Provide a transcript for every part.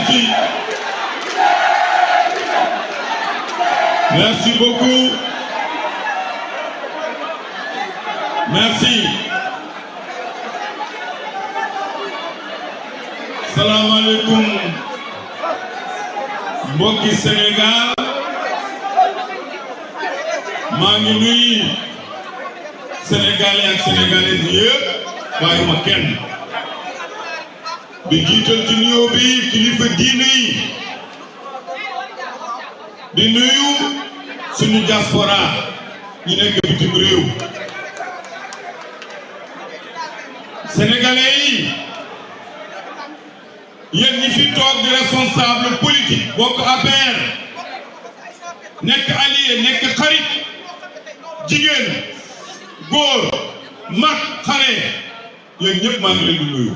Merci. Merci beaucoup. Merci. Salam alaikum. Mbokki Sénégal. maa ngi nuyu Sénégalais ak Sénégalaises yëpp bàyyiwuma kenn. di jiital ci nuyoo bi kilifa diine yi. di nuyu suñu diaspora ñu nekk bitim réew. Sénégalais yi yéen ñi fi toog di responsable politique bokk APR nekk allié nekk xarit jigéen góor mag xale yéen ñëpp maa ngi leen di nuyu.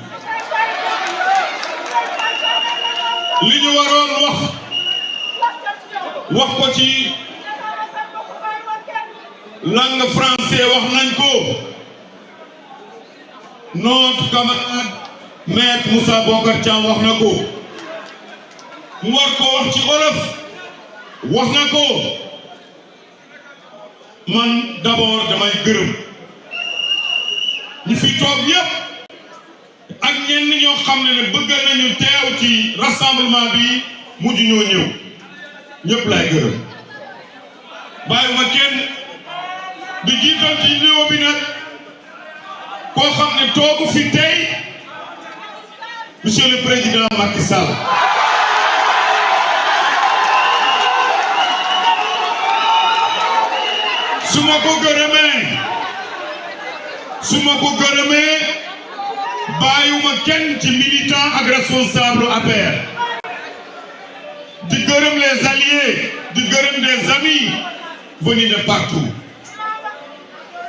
li ñu waroon wax ko ci langue français wax nañ ko. notre camarade maître Moussa Bocar Thiam wax na ko. mu war ko wax ci olof wax na ko. man d'abord damay gërëm ñi fi toog yépp ak ñenn ñoo xam ne bëgg nañu teew ci rassemblement bi mujj ñoo ñëw ñëpp lay gërëm. bàyyiwuma kenn di jiital ci néew bi nag koo xam ne toogu fi tey monsieur le président Macky Sall. su ma ko gërëmee bàyyiwuma kenn ci militant ak responsable APR. di gërëm les alliés di gërëm des amis venus de partout.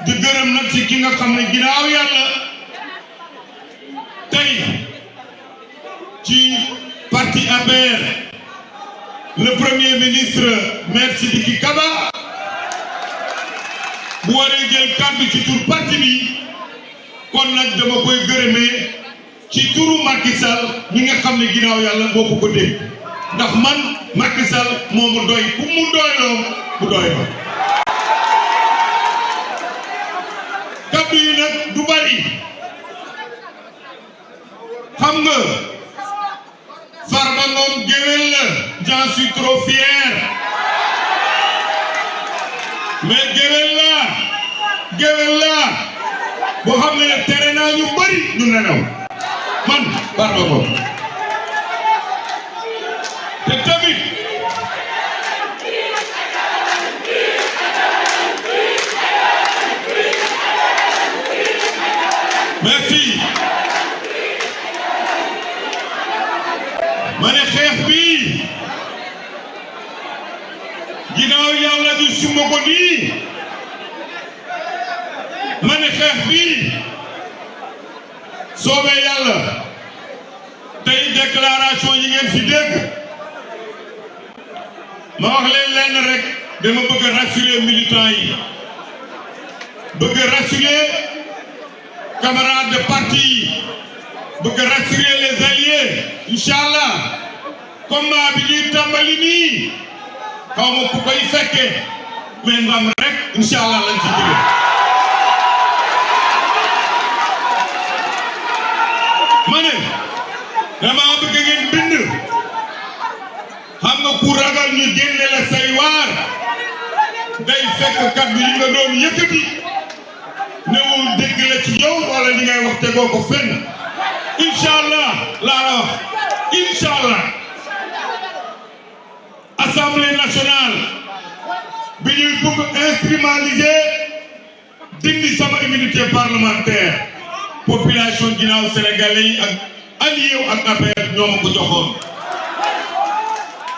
di gërëm nag ci ki nga xam ne ginnaaw yàlla tey ci parti APR le premier ministre maître Sidiki Kaba bu waree jël kàddu ci tur parti bi kon nag dama koy gërëmee ci turu Macky Sall ñi nga xam ne ginnaaw yàlla boo ko dégg ndax man Macky Sall moo mu doy ku mu doyloo mu doy ma. kaddu yi nag du bari xam nga Farba Ngom géwél la j'en suis trop fier mais géwél la boo xam ne tere naa ñu bari ñu nelaw man Farba Ngom te tamit merci ma ne xeex bi ginnaaw yàlla du suma ko nii ma ne xeex bi soobee yàlla tey déclaration yi ngeen fi dégg ma wax leen lenn rek dama bëgg a rassurer militants yi bëgg a rassurer camarades de parti bëgg a rassurer les alliés inchallah combat bi ñuy tàmbali nii xaw ma ku koy fekke mais ndam rek inchallah lañ ci jóge. ma ne dama bëgg ngeen bind xam nga ku ragal ñu génne la say waar day fekk kaddu yi nga doon yëkkati newul dégg la ci yow wala li ngay wax tegoo ko fenn inchallah laa la wax inchallah assemblée nationale bi ñuy bëgg instrumentaliser dindi sama immunité parlementaire population ginnaaw sénégalais yi ak allié ak APR ñoo ma ko joxoon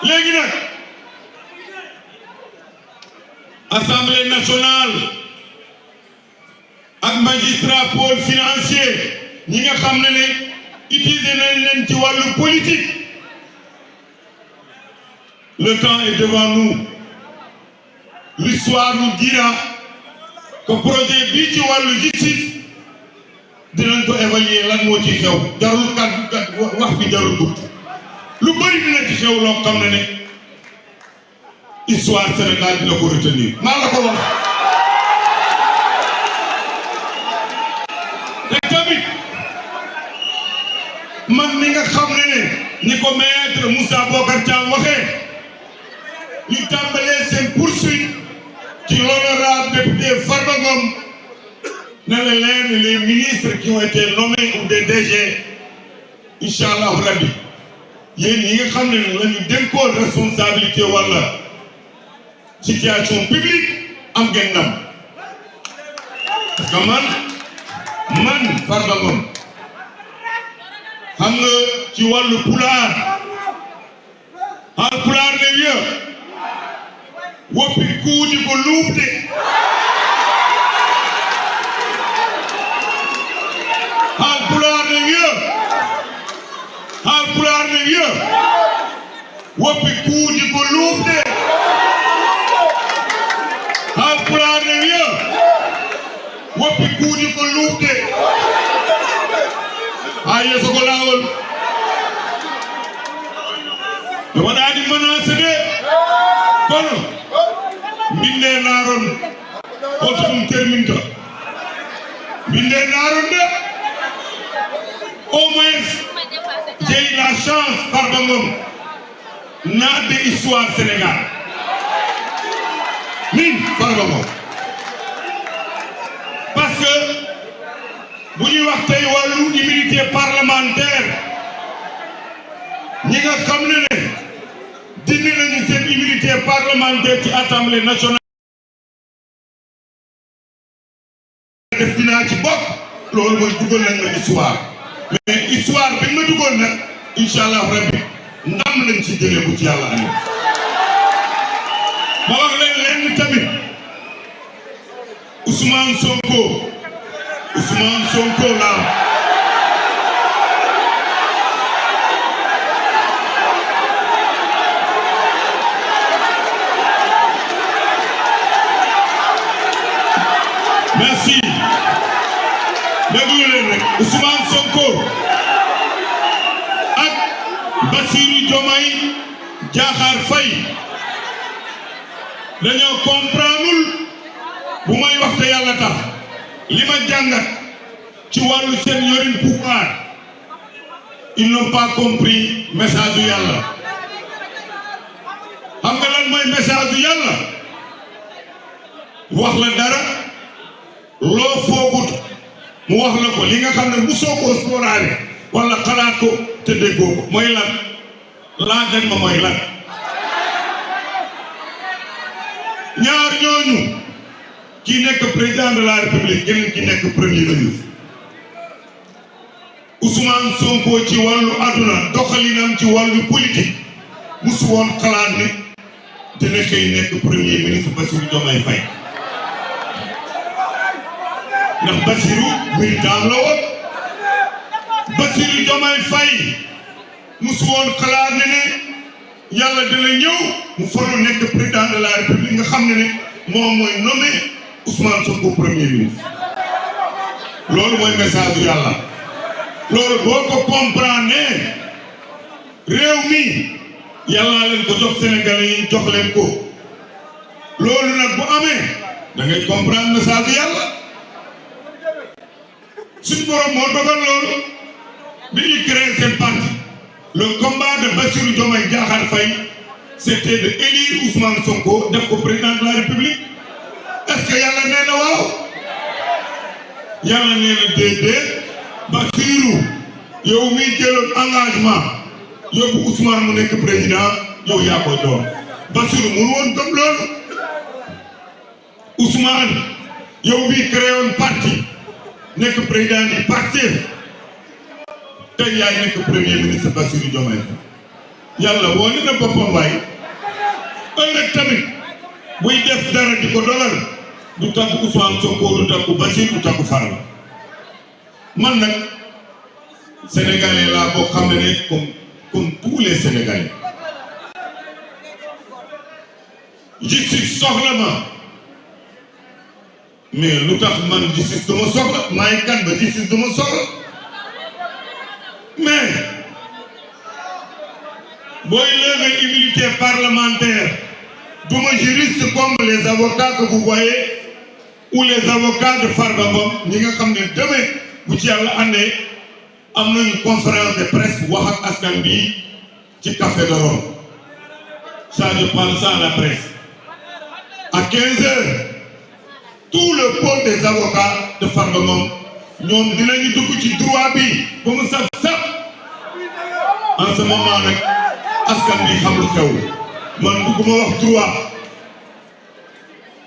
léegi nag assemblée nationale ak magistrat pôle financier ñi nga xam ne utiliser nañ leen ci wàllu politique le temps est devant nous l'histoire nous dira que projet bii ci wàllu justice dinañ ko évaluer lan moo ci xew jarul kàddu wax bi jarul gudd lu bëri xew loo xam ne histoire Sénégal dina ko retenir maa la ko wax. te tamit man mi nga xam ne ni ko maître Moussa Bocar Thiam waxee ñu tàmbalee seen poursuite ci l'honorable député Farba Ngom na la leen les ministres qui ont été nommés ou des DG incha allahu rabbi yéen yi nga xam ne la ñu dénkoon responsabilité wala situation publique am ngeen ndam parce que man Farba Ngom xam nga ci wàllu pulaar pulaar ne wiya woppi kuuti ko luubde pulaar ne wiya woppi kuuti ko luubde pulaar ne wiya woppi kuuti ko luubde yeso ko laawol ɓe waɗaani menacé de kono mbinde naaron holto ɗum terminta mbinde naaron de au moins j'ai eu la chance Farba Ngom naatde histoire Sénégal min Farba Ngom parce que bu ñuy wax tey wàllu immunité parlementaire ñi nga xam ne dindi nañu seen immunité parlementaire ci assemblée nationale def dinaa ci bokk loolu mooy dugal nañ ma histoire mais histoire bi ma dugal nag incha allah rabbi ndam lañ ci jëlee bu ci yàlla amee ma wax leen lenn tamit Ousmane Sonko la merci déglu leen rek Ousmane Sonko ak Bassirou Diomaye Diakhar Faye dañoo comprendre bu may wax te yàlla tax li ma jàngat ci wàllu seen yorin pouvoir ils n'ont pas compris message yu yàlla xam nga lan mooy message yu yàlla wax la dara loo foogut mu wax la ko li nga xam ne musoo koo sóoraale wala xalaat ko te déggoo ko mooy lan laaj ma mooy lan ñaar ñooñu ki nekk président de la république keneen ki nekk premier ministre Ousmane Sonko ci wàllu àdduna doxalinam ci wàllu politique musu woon xalaat ne dina xëy nekk premier ministre Bassirou Diomaye Faye ndax Bassirou militant la woon Bassirou Diomaye Faye musu woon xalaat ne yàlla dina ñëw mu falu nekk président de la république nga xam ne moom mooy nommé Ousmane Sonko premier ministre loolu mooy message yàlla loolu boo ko comprendre réew mi yàlla leen ko jox Sénégalais yi jox leen ko loolu nag bu amee da ngay comprendre message yàlla suñu borom moo dogal loolu bi ñu créé seen parti le combat de Bassirou Diomaye Diakhar Faye c'était de élire Ousmane Sonko def ko président de la République est-ce que yàlla nee na waaw yàlla nee na déedéet Bassirou yow miy jëloon engagement yóbbu Ousmane mu nekk président yow yaa koy doon Bassirou mënu woon gëm loolu Ousmane yow miy créé woon parti nekk président du parti tey yaay nekk premier ministre Bassirou Diomaye yàlla woo na boppam waay ëllëg tamit buy def dara di ko dogal du tàggu Ousmane Sonko du tàggu Bassirou du tàggu Farba man nag sénégalais laa boo xam ne comme tous les sénégalais justice soxla ma mais lu tax man justice dama soxla maay kan ba justice dama soxla mais booy lever immunité parlementaire du ma juriste comme les avocats que vous voyez ou les avocats de Farba Ngom ñi nga xam ne demain bu ci yàlla àndee am nañu conférence de presse wax ak askan bi ci Café de Rome ça je parle ça à la presse à 15h tout le pôle des avocats de Farba Ngom ñoom dinañu dugg ci droit bi ba mu saf saf en ce moment nag askan bi xam lu xew man bëgguma wax droit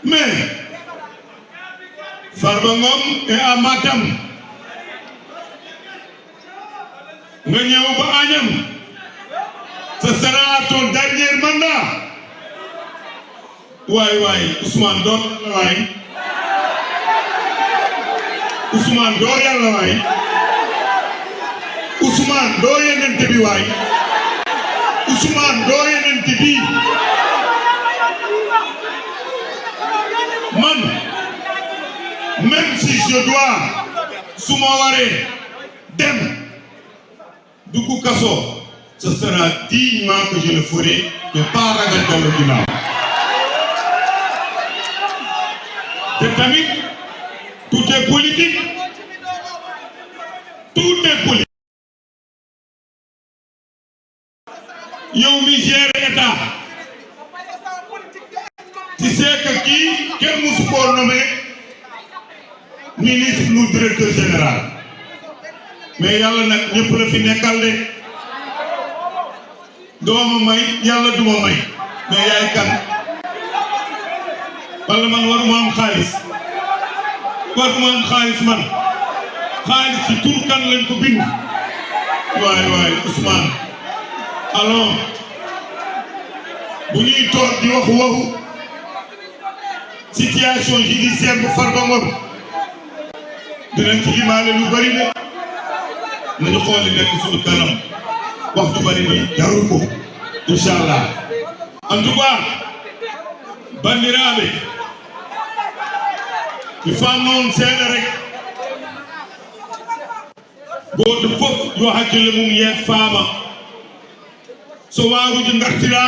mais Farba Ngom est à Matam nga ñëw ba Agnam ce sera ton dernier mandat waay Ousmane door yàlla waay Ousmane door yàlla waay Ousmane doo yenente bi waay Ousmane doo yenente bi man même si je dois su ma waree dem dugg kaso ce sera dignement que je le ferai mais pas ragal dellu ginnaaw te tamit tout est politique tout est politique yow mi gère état tu sais que kii kenn musu koo nommé ministre ou directeur général mais yàlla nag ñëpp la fi nekkal de doo ma may yàlla du ma may mais yaay kan wala man waruma am xaalis man xaalis ci tur kan lañ ko bind waay Ousmane alors bu ñuy toog di waxu situation judiciaire bu Farba Ngom dinañ ci limaale lu bari de nañu xool li nekk suñu kanam wax ju bari ni jarul ko inchallah en tout cas bandiraɓe mi famnon seeɗa rek goto fof yo hakkille mum yeet faama so waaruji gartirama